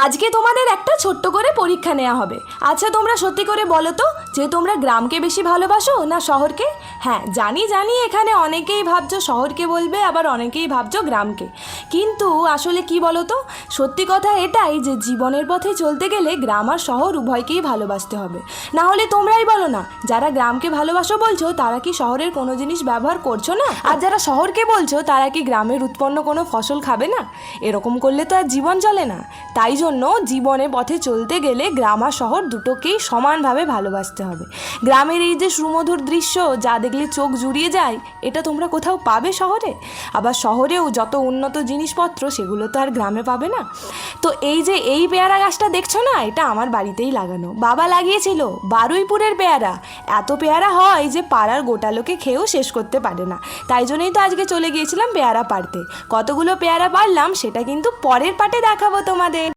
আজকে তোমাদের একটা ছোট্ট করে পরীক্ষা নেওয়া হবে। আচ্ছা তোমরা সত্যি করে বলো তো যে তোমরা গ্রামকে বেশি ভালোবাসো না শহরকে? হ্যাঁ জানি জানি এখানে অনেকেই ভাবছো শহরকে বলবে, আবার অনেকেই ভাবছো গ্রামকে। কিন্তু আসলে কি বলো তো, সত্যি কথা এটাই যে জীবনের পথে চলতে গেলে গ্রাম আর শহর উভয়কেই ভালোবাসতে হবে। না হলে তোমরাই বলো না, যারা গ্রামকে ভালোবাসো বলছো তারা কি শহরের কোনো জিনিস ব্যবহার করছো না? আর যারা শহরকে বলছো তারা কি গ্রামের উৎপন্ন কোনো ফসল খাবে না? এরকম করলে তো আর জীবন চলে না। তাই জন্য জীবনে পথে চলতে গেলে গ্রাম আর শহর দুটোকেই সমানভাবে ভালোবাসতে হবে। গ্রামের এই যে সুমধুর দৃশ্য যা দেখলে চোখ জুড়িয়ে যায়, এটা তোমরা কোথাও পাবে শহরে? আবার শহরেও যত উন্নত জিনিসপত্র সেগুলো তো আর গ্রামে পাবে না। তো এই যে এই পেয়ারা গাছটা দেখছো না, এটা আমার বাড়িতেই লাগানো, বাবা লাগিয়েছিল, বারুইপুরের পেয়ারা। এত পেয়ারা হয় যে পাড়ার গোটা লোকে খেয়েও শেষ করতে পারে না। তাই জন্যই তো আজকে চলে গিয়েছিলাম পেয়ারা পাড়তে। কতগুলো পেয়ারা পারলাম সেটা কিন্তু পরের পার্টে দেখাবো তোমাদের।